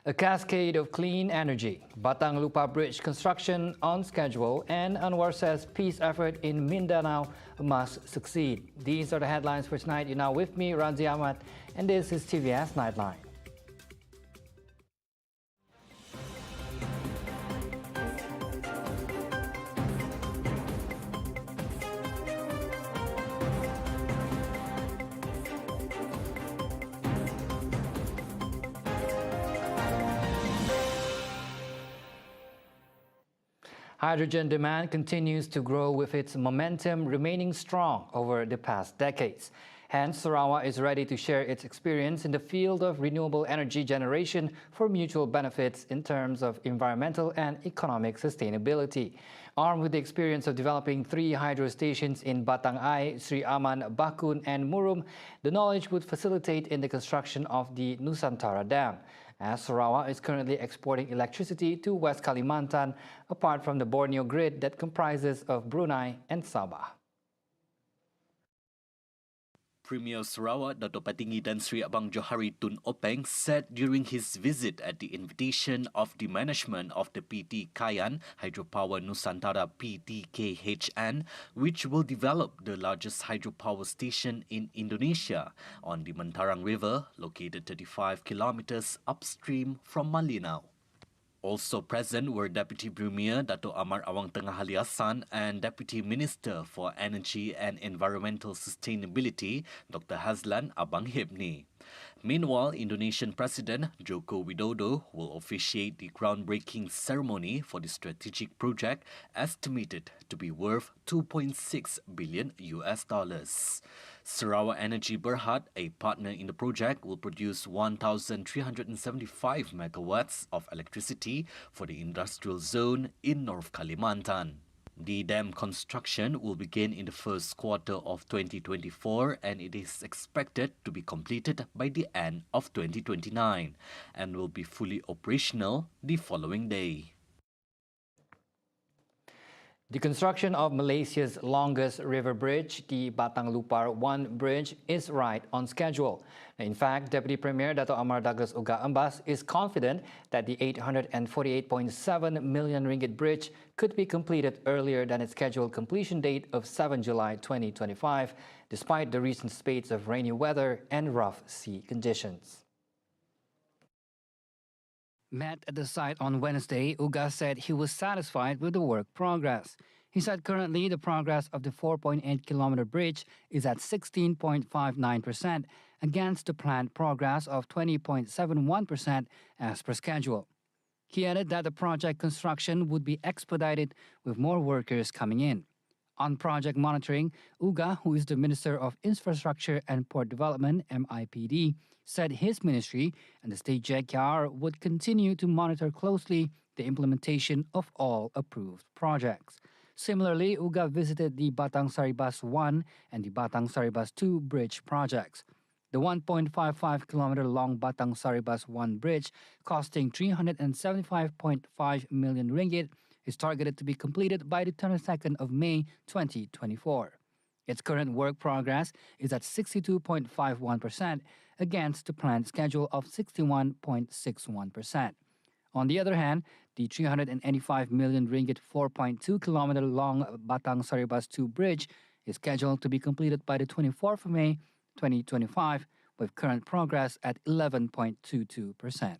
A cascade of clean energy, Batang LUPAR bridge construction on schedule, and ANWAR says peace effort in Mindanao must succeed. These are the headlines for tonight. You're now with me, Ranzi Ahmad, and this is TVS Nightline. Hydrogen demand continues to grow with its momentum remaining strong over the past decades. Hence, Sarawak is ready to share its experience in the field of renewable energy generation for mutual benefits in terms of environmental and economic sustainability. Armed with the experience of developing 3 hydro stations in Batang Ai, Sri Aman, Bakun and Murum, the knowledge would facilitate in the construction of the Nusantara Dam, as Sarawak is currently exporting electricity to West Kalimantan, apart from the Borneo grid that comprises of Brunei and Sabah. Premier Sarawak Dato' Patinggi Dan Sri Abang Johari Tun Openg said during his visit at the invitation of the management of the PT Kayan Hydropower Nusantara PTKHN, which will develop the largest hydropower station in Indonesia on the Mentarang River, located 35 kilometers upstream from Malinau. Also present were Deputy Premier Dato' Amar Awang Tengah Haliasan and Deputy Minister for Energy and Environmental Sustainability Dr. Hazlan Abang Hibni. Meanwhile, Indonesian President Joko Widodo will officiate the groundbreaking ceremony for the strategic project estimated to be worth $2.6 billion. Sarawak Energy Berhad, a partner in the project, will produce 1,375 megawatts of electricity for the industrial zone in North Kalimantan. The dam construction will begin in the first quarter of 2024 and it is expected to be completed by the end of 2029 and will be fully operational the following day. The construction of Malaysia's longest river bridge, the Batang LUPAR 1 bridge, is right on schedule. In fact, Deputy Premier Dato' Amar Douglas Uga Ambas is confident that the 848.7 million ringgit bridge could be completed earlier than its scheduled completion date of 7 July 2025, despite the recent spates of rainy weather and rough sea conditions. Met at the site on Wednesday, Uga said he was satisfied with the work progress. He said currently the progress of the 4.8-kilometer bridge is at 16.59% against the planned progress of 20.71% as per schedule. He added that the project construction would be expedited with more workers coming in. On project monitoring, Uga, who is the Minister of Infrastructure and Port Development, MIPD, said his ministry and the State JKR would continue to monitor closely the implementation of all approved projects. Similarly, Uga visited the Batang Saribas 1 and the Batang Saribas 2 bridge projects. The 1.55-kilometer long Batang Saribas 1 bridge, costing 375.5 million ringgit, is targeted to be completed by the 22nd of May 2024. Its current work progress is at 62.51% against the planned schedule of 61.61%. On the other hand, the 385 million ringgit 4.2-kilometer long Batang Saribas 2 bridge is scheduled to be completed by the 24th of May 2025, with current progress at 11.22%.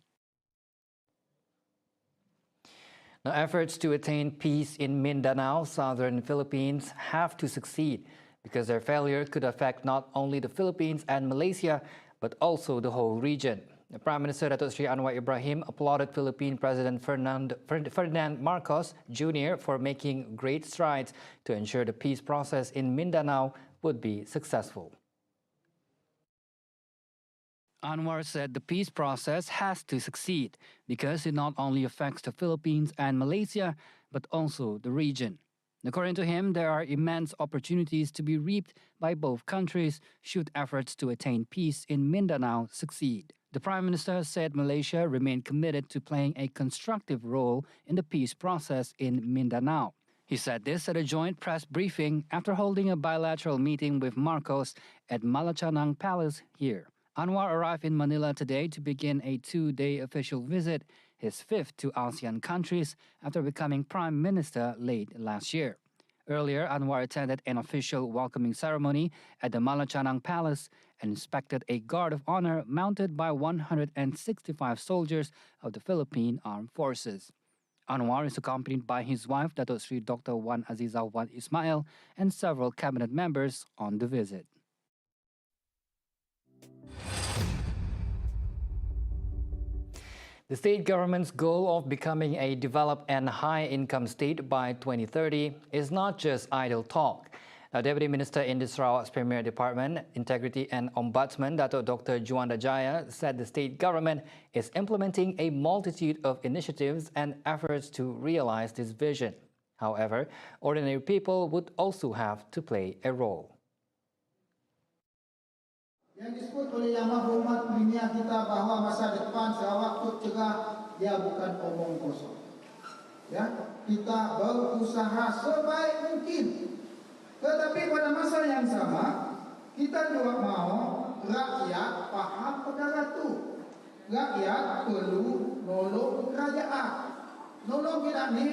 Now, efforts to attain peace in Mindanao, southern Philippines, have to succeed because their failure could affect not only the Philippines and Malaysia, but also the whole region. The Prime Minister Dato' Sri Anwar Ibrahim applauded Philippine President Ferdinand Marcos Jr. for making great strides to ensure the peace process in Mindanao would be successful. Anwar said the peace process has to succeed because it not only affects the Philippines and Malaysia, but also the region. According to him, there are immense opportunities to be reaped by both countries should efforts to attain peace in Mindanao succeed. The Prime Minister said Malaysia remained committed to playing a constructive role in the peace process in Mindanao. He said this at a joint press briefing after holding a bilateral meeting with Marcos at Malacanang Palace here. Anwar arrived in Manila today to begin a 2-day official visit, his fifth to ASEAN countries after becoming Prime Minister late last year. Earlier, Anwar attended an official welcoming ceremony at the Malacanang Palace and inspected a guard of honor mounted by 165 soldiers of the Philippine Armed Forces. Anwar is accompanied by his wife, Dato Sri Dr. Wan Aziza Wan Ismail, and several cabinet members on the visit. The state government's goal of becoming a developed and high-income state by 2030 is not just idle talk. Now, Deputy Minister in the Sarawak's Premier Department, Integrity and Ombudsman, Dato Dr. Juanda Jaya, said the state government is implementing a multitude of initiatives and efforts to realize this vision. However, ordinary people would also have to play a role. Yang disebut oleh Yang Berhormat Premier kita bahawa masa depan Sarawak itu cerah, dia bukan omong kosong. Ya, kita berusaha sebaik mungkin. Tetapi pada masa yang sama, kita juga mahu rakyat faham perkara itu. Rakyat perlu nolong kerajaan. Nolong kita ni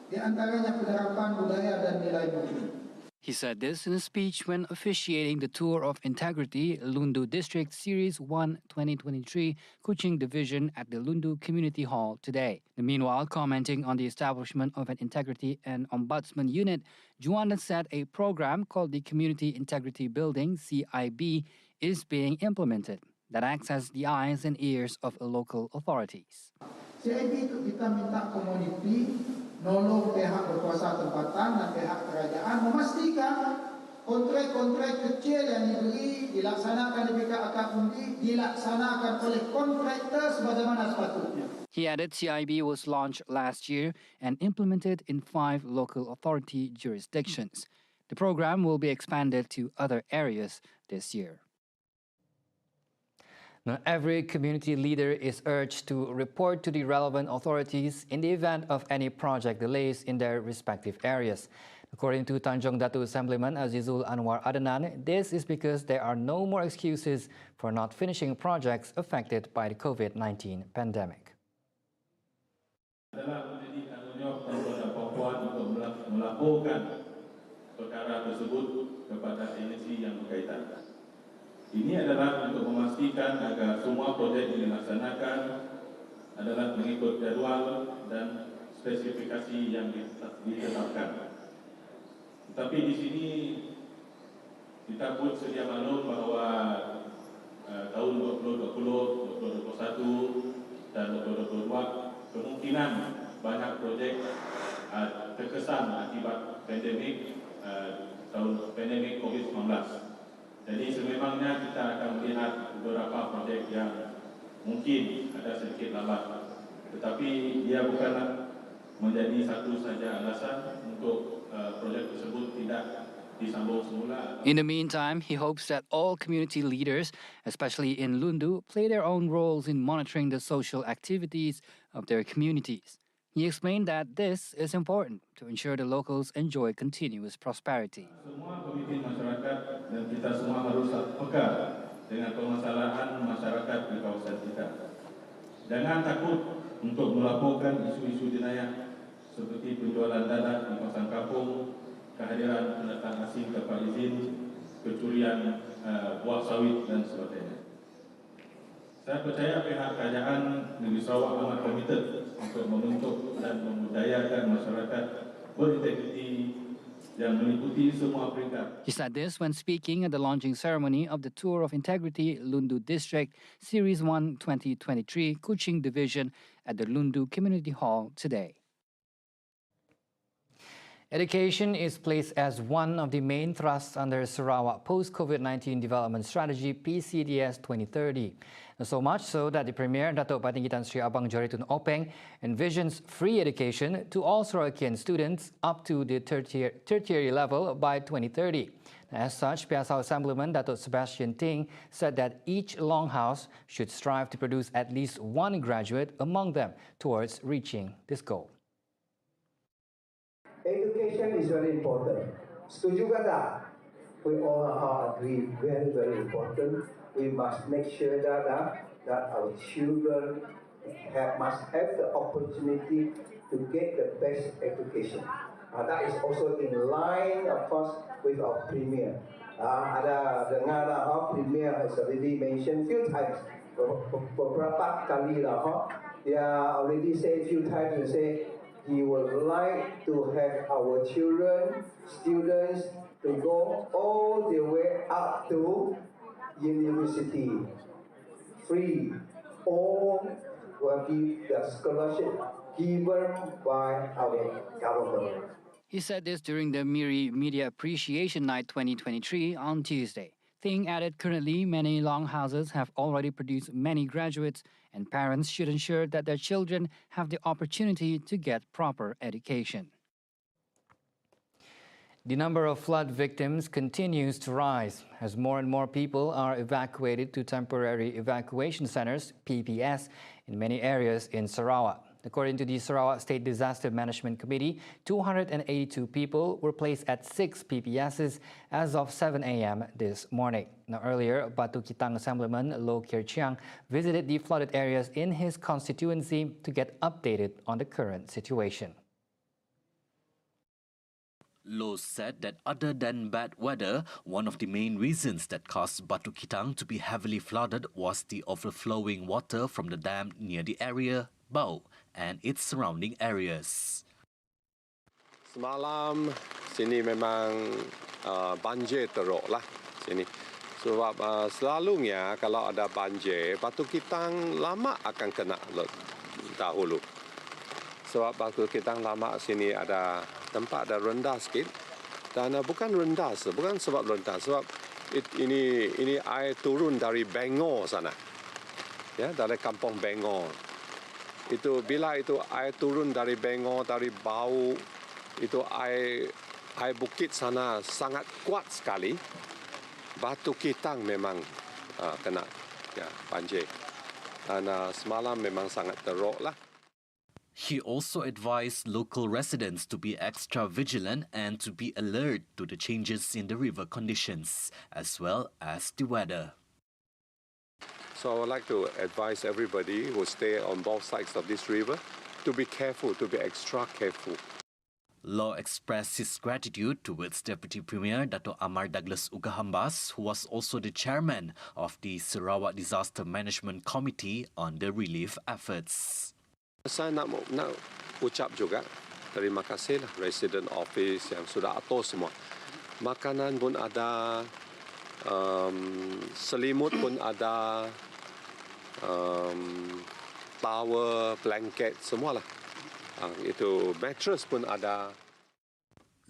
di antaranya penerapan budaya dan nilai budi. He said this in a speech when officiating the Tour of Integrity Lundu District Series 1 2023 Kuching Division at the Lundu Community Hall today. Meanwhile, commenting on the establishment of an Integrity and Ombudsman unit, Juanda said a program called the Community Integrity Building, CIB, is being implemented that acts as the eyes and ears of local authorities. CIB itu kita minta komuniti nolong pihak berkuasa tempatan dan pihak kerajaan memastikan kontrak-kontrak kecil yang diberi dilaksanakan di pihak akad undi dilaksanakan oleh kontraktor sebagaimana sepatutnya. He added CIB was launched last year and implemented in 5 local authority jurisdictions. The program will be expanded to other areas this year. Now, every community leader is urged to report to the relevant authorities in the event of any project delays in their respective areas. According to Tanjung Datu Assemblyman Azizul Anwar Adnan, this is because there are no more excuses for not finishing projects affected by the COVID-19 pandemic. Adalah menjadi tanggungjawab Kabupaten Papua untuk melaporkan perkara tersebut kepada agensi yang berkaitan. Ini adalah untuk memastikan agar semua projek yang dilaksanakan adalah mengikut jadual dan spesifikasi yang ditetapkan. Tetapi di sini kita pun sedia maklum bahawa tahun 2020, 2021 dan 2022 kemungkinan banyak projek terkesan akibat pandemik COVID-19. Jadi sememangnya kita akan melihat beberapa projek yang mungkin ada sedikit lambat. Tetapi dia bukanlah menjadi satu saja alasan untuk projek tersebut tidak disambung semula. In the meantime, he hopes that all community leaders, especially in Lundu, play their own roles in monitoring the social activities of their communities. He explained that this is important to ensure the locals enjoy continuous prosperity. Semua komite masyarakat dan kita semua harus peka dengan permasalahan masyarakat di kawasan kita. Jangan takut untuk melaporkan isu-isu jenayah seperti penjualan tanah di kawasan kampung, kehadiran pendatang asing tanpa izin, pencurian buah sawit dan sebagainya. Saya percaya pihak kerajaan negeri Sarawak amat komited untuk membentuk dan membudayakan masyarakat berintegriti yang meliputi semua peringkat. He said this when speaking at the launching ceremony of the Tour of Integrity Lundu District Series 1 2023 Kuching Division at the Lundu Community Hall today. Education is placed as one of the main thrusts under Sarawak Post-COVID-19 Development Strategy PCDS 2030. So much so that the Premier, Dato' Patinggi Tan Sri Abang Johari Tun Openg, envisions free education to all Sarawakian students up to the tertiary level by 2030. As such, PSAO Assemblyman Dato' Sebastian Ting said that each longhouse should strive to produce at least one graduate among them towards reaching this goal. Education is very important. Setuju ke tak? We all agree, very, very important. we must make sure that our children must have the opportunity to get the best education. That is also in line, of course, with our Premier. Ada dengar our Premier has already mentioned few times, beberapa kali lah, dia already said few times and say he would like to have our children, students, to go all the way up to university, free, or will give the scholarship given by our government. He said this during the MIRI Media Appreciation Night 2023 on Tuesday. Thing added currently many longhouses have already produced many graduates, and parents should ensure that their children have the opportunity to get proper education. The number of flood victims continues to rise as more and more people are evacuated to temporary evacuation centers, PPS, in many areas in Sarawak. According to the Sarawak State Disaster Management Committee, 282 people were placed at 6 PPSs as of 7 a.m. this morning. Now, earlier, Batu Kitang Assemblyman Loh Kier Chiang visited the flooded areas in his constituency to get updated on the current situation. Loh said that other than bad weather, one of the main reasons that caused Batu Kitang to be heavily flooded was the overflowing water from the dam near the area, Bau, and its surrounding areas. Semalam sini memang banjir teruk lah sini. Sebab selalunya kalau ada banjir, Batu Kitang lama akan kena dahulu. Sebab Batu Kitang lama sini ada tempat ada rendah sikit, dan bukan rendah, bukan sebab rendah, sebab ini air turun dari Bengor sana, ya, dari kampung Bengor. Itu bila itu air turun dari Bengor, dari Bau, itu air bukit sana sangat kuat sekali. Batu Kitang memang kena banjir, dan semalam memang sangat teruk lah. He also advised local residents to be extra vigilant and to be alert to the changes in the river conditions, as well as the weather. So I would like to advise everybody who stay on both sides of this river to be careful, to be extra careful. Loh expressed his gratitude towards Deputy Premier Dato' Amar Douglas Ugahambas, who was also the chairman of the Sarawak Disaster Management Committee on the relief efforts. Saya nak ucap juga terima kasih lah resident office yang sudah atur semua. Makanan pun ada, selimut pun ada, towel, blanket, semualah. Itu mattress pun ada.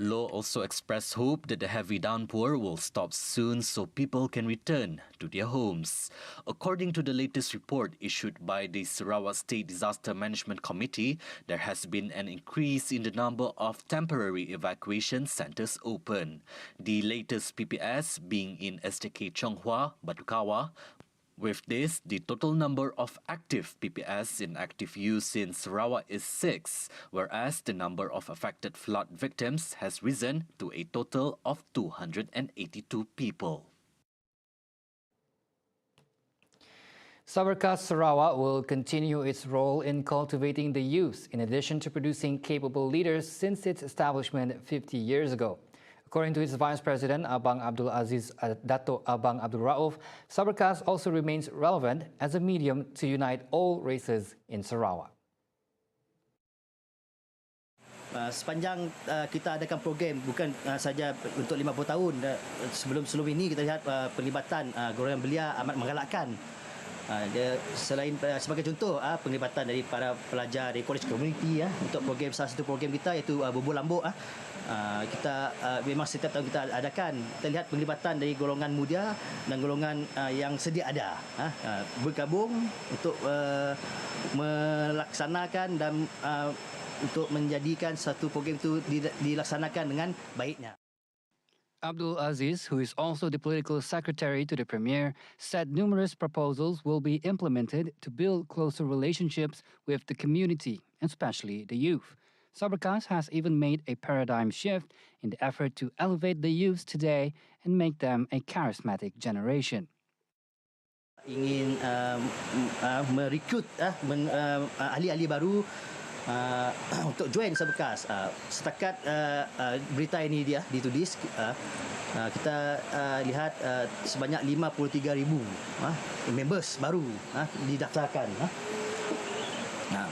Loh also expressed hope that the heavy downpour will stop soon so people can return to their homes. According to the latest report issued by the Sarawak State Disaster Management Committee, there has been an increase in the number of temporary evacuation centres open. The latest PPS being in STK Chonghua, Batu Kawa. With this, the total number of active PPS in active use in Sarawak is 6, whereas the number of affected flood victims has risen to a total of 282 people. Sabarkas Sarawak will continue its role in cultivating the youth, in addition to producing capable leaders since its establishment 50 years ago. According to its Vice President, Abang Abdul Aziz Dato' Abang Abdul Rauf, Sabarkas also remains relevant as a medium to unite all races in Sarawak. Sepanjang kita adakan program bukan saja untuk 50 tahun, sebelum ini kita lihat penglibatan golongan belia amat menggalakkan. Dia selain sebagai contoh penglibatan dari para pelajar dari college community untuk program, salah satu program kita iaitu Bubur Lambuk, kita memang setiap tahun kita adakan. Kita lihat penglibatan dari golongan muda dan golongan yang sedia ada bergabung untuk melaksanakan dan untuk menjadikan satu program itu dilaksanakan dengan baiknya. Abdul Aziz, who is also the political secretary to the Premier, said numerous proposals will be implemented to build closer relationships with the community, especially the youth. Sabarkas has even made a paradigm shift in the effort to elevate the youth today and make them a charismatic generation. Ingin merekrut ahli-ahli baru untuk join Saberkas. Setakat berita ini dia ditulis, kita lihat sebanyak 53,000 members baru didaftarkan.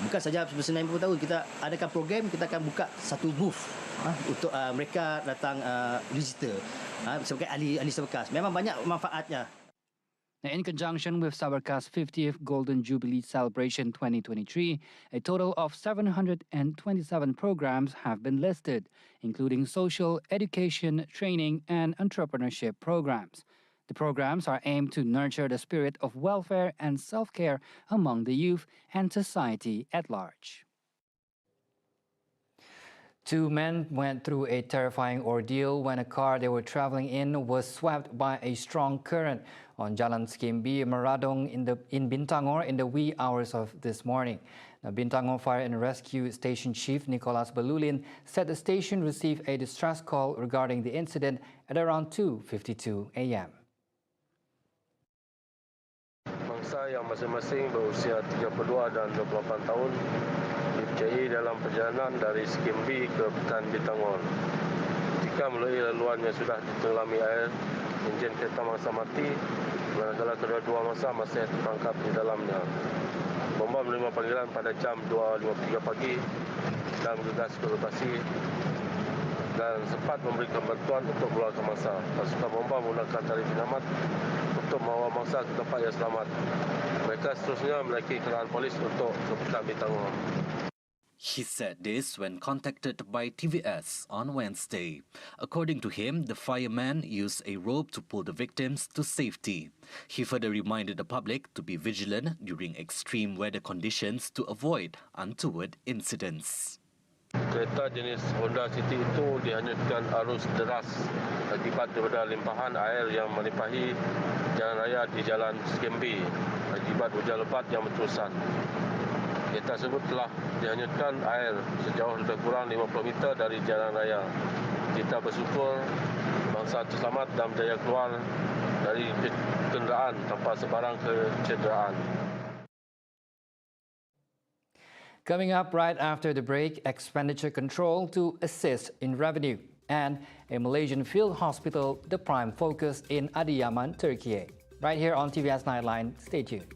Bukan saja bersama 50 tahun, kita adakan program, kita akan buka satu booth untuk mereka datang register sebagai ahli Saberkas. Memang banyak manfaatnya. Now, in conjunction with Saberkas 50th Golden Jubilee Celebration 2023, a total of 727 programs have been listed, including social, education, training, and entrepreneurship programs. The programs are aimed to nurture the spirit of welfare and self-care among the youth and society at large. Two men went through a terrifying ordeal when a car they were traveling in was swept by a strong current on Jalan Skimbi, Maradong in Bintangor in the wee hours of this morning. Now, Bintangor Fire and Rescue Station Chief Nicholas Balulin said the station received a distress call regarding the incident at around 2:52 a.m. Mangsa yang masing-masing berusia 32 dan 28 tahun dicari dalam perjalanan dari Skimbi ke Pekan Bintangor. Ketika melalui laluan yang sudah ditenggelami air, enjin kereta mangsa mati, manakala kedua-dua mangsa masih terperangkap di dalamnya. Bomba menerima panggilan pada jam 2.53 pagi dan bergegas ke lokasi dan sempat memberikan bantuan untuk mengeluarkan mangsa. Pasukan bomba menggunakan tali penyelamat untuk membawa mangsa ke tempat yang selamat. Mereka seterusnya menaiki kendaraan polis untuk ke Pekan Bintangor. He said this when contacted by TVS on Wednesday. According to him, the fireman used a rope to pull the victims to safety. He further reminded the public to be vigilant during extreme weather conditions to avoid untoward incidents. Kereta jenis Honda City itu dihanyutkan arus deras akibat daripada limpahan air yang melimpahi jalan raya di Jalan Skimbi akibat hujan lebat yang berterusan. Kereta tersebut telah dihanyutkan air sejauh lebih kurang 50 meter dari jalan raya. Kita bersyukur bangsa terselamat dan berjaya keluar dari kenderaan tanpa sebarang kecederaan. Coming up right after the break, expenditure control to assist in revenue, and a Malaysian field hospital, the prime focus in Adiyaman, Turkey. Right here on TVS Nightline, stay tuned.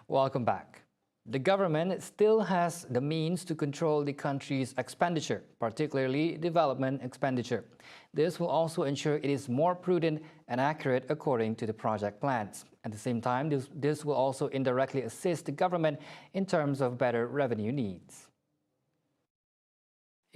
Welcome back. The government still has the means to control the country's expenditure, particularly development expenditure. This will also ensure it is more prudent and accurate according to the project plans. At the same time, this will also indirectly assist the government in terms of better revenue needs.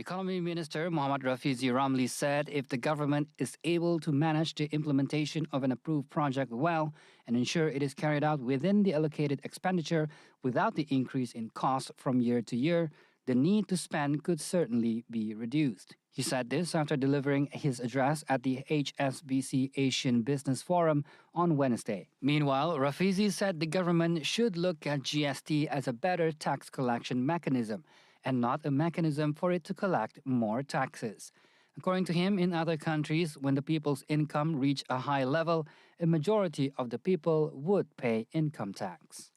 Economy Minister Muhammad Rafizi Ramli said if the government is able to manage the implementation of an approved project well and ensure it is carried out within the allocated expenditure without the increase in costs from year to year, the need to spend could certainly be reduced. He said this after delivering his address at the HSBC Asian Business Forum on Wednesday. Meanwhile, Rafizi said the government should look at GST as a better tax collection mechanism and not a mechanism for it to collect more taxes. According to him, in other countries, when the people's income reach a high level, a majority of the people would pay income tax.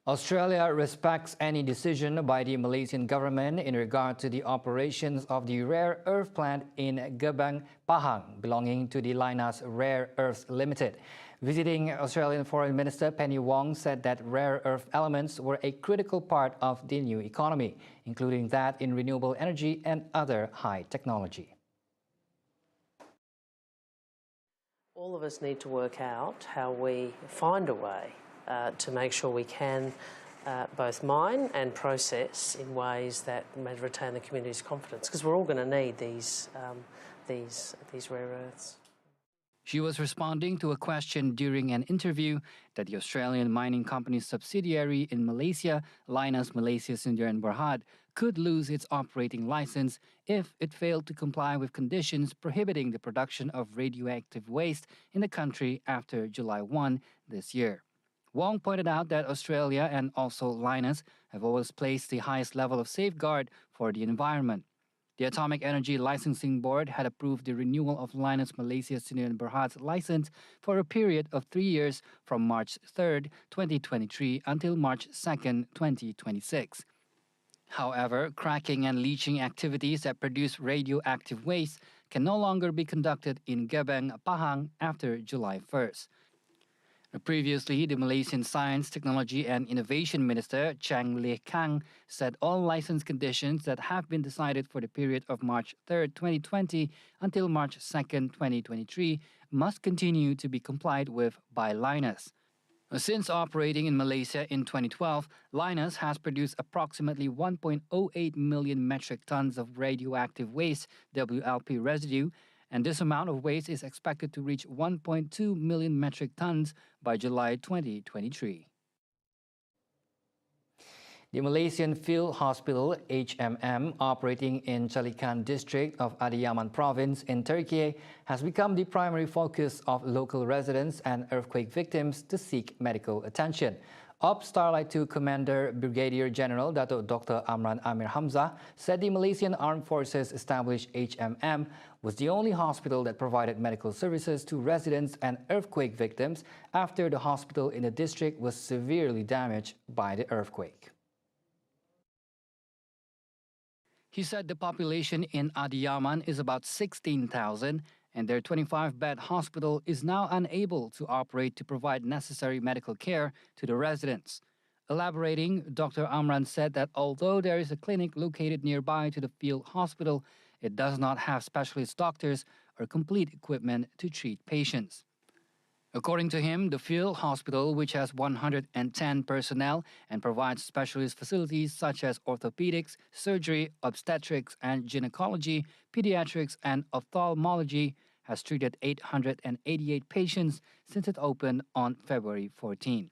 Australia respects any decision by the Malaysian government in regard to the operations of the rare earth plant in Gebang, Pahang, belonging to the Lynas Rare Earths Limited. Visiting Australian Foreign Minister Penny Wong said that rare earth elements were a critical part of the new economy, including that in renewable energy and other high technology. All of us need to work out how we find a way to make sure we can both mine and process in ways that may retain the community's confidence, because we're all going to need these rare earths. She was responding to a question during an interview that the Australian mining company's subsidiary in Malaysia, Lynas Malaysia Sdn Bhd, could lose its operating license if it failed to comply with conditions prohibiting the production of radioactive waste in the country after July 1 this year. Wong pointed out that Australia and also Lynas have always placed the highest level of safeguard for the environment. The Atomic Energy Licensing Board had approved the renewal of Lynas Malaysia Sdn Bhd's license for a period of 3 years from March 3, 2023 until March 2, 2026. However, cracking and leaching activities that produce radioactive waste can no longer be conducted in Gebang, Pahang after July 1st. Previously, the Malaysian Science, Technology and Innovation Minister, Chang Leh Kang, said all license conditions that have been decided for the period of March 3, 2020 until March 2, 2023 must continue to be complied with by Lynas. Since operating in Malaysia in 2012, Lynas has produced approximately 1.08 million metric tons of radioactive waste, WLP residue, and this amount of waste is expected to reach 1.2 million metric tons by July 2023. The Malaysian Field Hospital, HMM, operating in Chalikan district of Adıyaman province in Turkey, has become the primary focus of local residents and earthquake victims to seek medical attention. Starlight 2 Commander Brigadier General Dr. Amran Amir Hamzah said the Malaysian Armed Forces established HMM was the only hospital that provided medical services to residents and earthquake victims after the hospital in the district was severely damaged by the earthquake. He said the population in Adıyaman is about 16,000 and their 25-bed hospital is now unable to operate to provide necessary medical care to the residents. Elaborating, Dr. Amran said that although there is a clinic located nearby to the field hospital, it does not have specialist doctors or complete equipment to treat patients. According to him, the field hospital, which has 110 personnel and provides specialist facilities such as orthopedics, surgery, obstetrics and gynecology, pediatrics and ophthalmology, has treated 888 patients since it opened on February 14.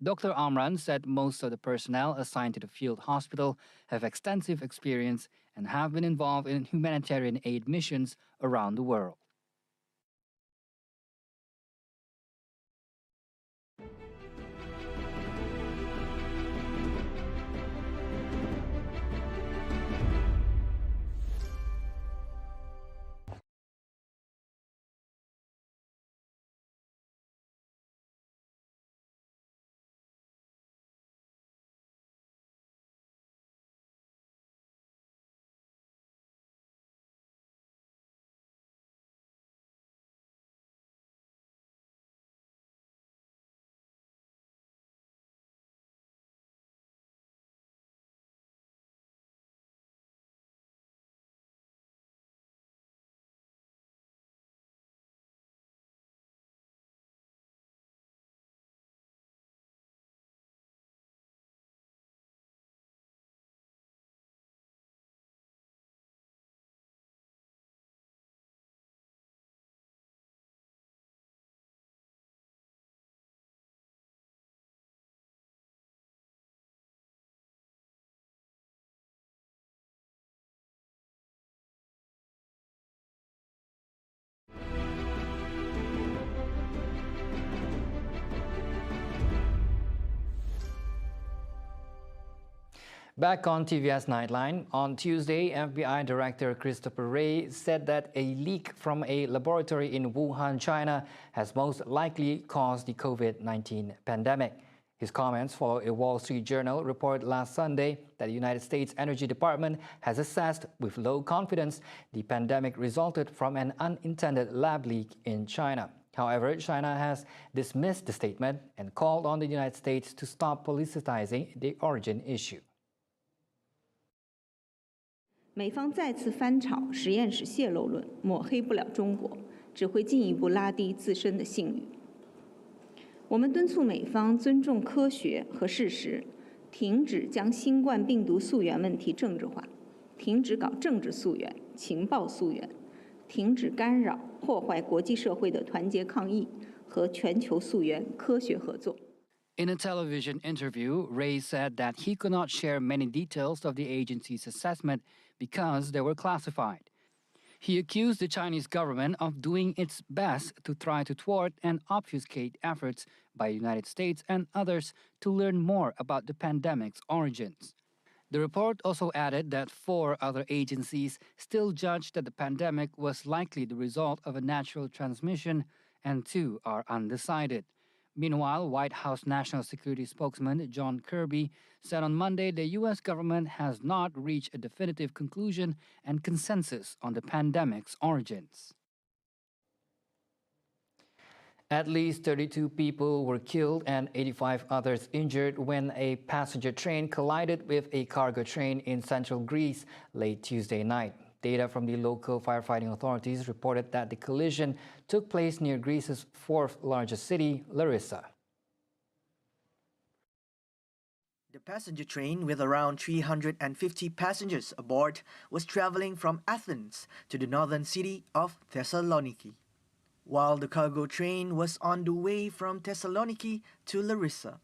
Dr. Amran said most of the personnel assigned to the field hospital have extensive experience and have been involved in humanitarian aid missions around the world. Back on TVS Nightline, on Tuesday, FBI Director Christopher Wray said that a leak from a laboratory in Wuhan, China, has most likely caused the COVID-19 pandemic. His comments follow a Wall Street Journal report last Sunday that the United States Energy Department has assessed with low confidence the pandemic resulted from an unintended lab leak in China. However, China has dismissed the statement and called on the United States to stop politicizing the origin issue. 美方再次翻炒实验室泄漏论，抹黑不了中国，只会进一步拉低自身的信誉。我们敦促美方尊重科学和事实，停止将新冠病毒溯源问题政治化，停止搞政治溯源、情报溯源，停止干扰、破坏国际社会的团结抗疫和全球溯源科学合作。 In a television interview, Wray said that he could not share many details of the agency's assessment because they were classified. He accused the Chinese government of doing its best to try to thwart and obfuscate efforts by the United States and others to learn more about the pandemic's origins. The report also added that 4 other agencies still judged that the pandemic was likely the result of a natural transmission, and 2 are undecided. Meanwhile, White House National Security spokesman John Kirby said on Monday the U.S. government has not reached a definitive conclusion and consensus on the pandemic's origins. At least 32 people were killed and 85 others injured when a passenger train collided with a cargo train in central Greece late Tuesday night. Data from the local firefighting authorities reported that the collision took place near Greece's 4th largest city, Larissa. The passenger train, with around 350 passengers aboard, was traveling from Athens to the northern city of Thessaloniki, while the cargo train was on the way from Thessaloniki to Larissa.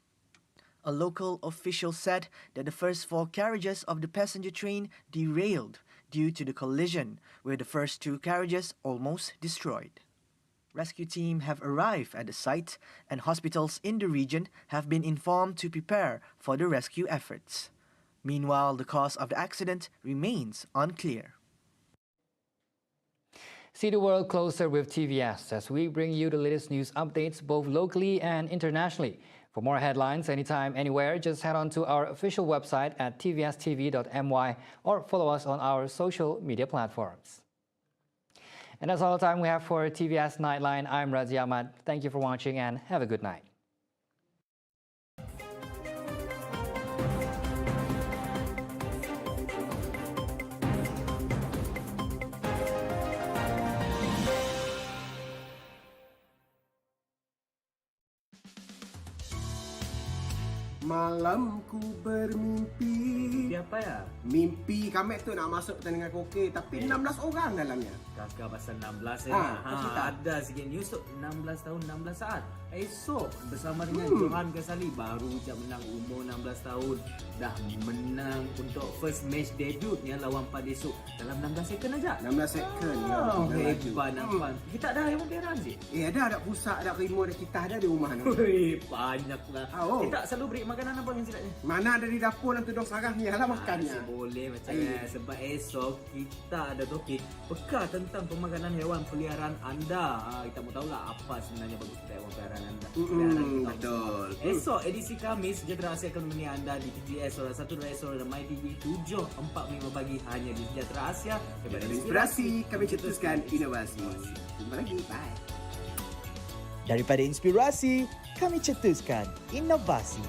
A local official said that the first 4 carriages of the passenger train derailed due to the collision, with the first 2 carriages almost destroyed. Rescue teams have arrived at the site, and hospitals in the region have been informed to prepare for the rescue efforts. Meanwhile, the cause of the accident remains unclear. See the world closer with TVS as we bring you the latest news updates both locally and internationally. For more headlines anytime, anywhere, just head on to our official website at tvstv.my or follow us on our social media platforms. And that's all the time we have for TVS Nightline. I'm Razi Ahmad. Thank you for watching and have a good night. Malam ku bermimpi. Mimpi apa ya? Mimpi kami tu nak masuk pertandingan kokey tapi 16 orang dalamnya. Kakak pasal 16 ya. Ada sikit news tu 16 tahun 16 saat. Esok bersama dengan Johan Ghazali baru je menang umur 16 tahun. Dah menang untuk first match debutnya lawan Pad esok dalam 16 second aja. 16 second ya. Hebat nampak. Kita ada yang peliharaan sih? Ada pusat, ada remote, ada kita ada di rumah ni. Banyaklah. Kita selalu beri makanan apa yang sedapnya? Mana ada di dapur dan tudung sarang ni lah makannya. Boleh macam ni sebab esok kita ada topik peka tentang pemakanan hewan peliharaan anda. Kita mau tahu lah apa sebenarnya bagus untuk hewan peliharaan anda. Betul. Esok edisi Khamis Sejahtera Asia akan menemani anda di TVS Saudara 1 dan Saudara dan MyTV 7.45 pagi hanya di Sejahtera Asia. Daripada inspirasi kami cetuskan inovasi. Jumpa lagi. Bye. Daripada inspirasi, kami cetuskan inovasi.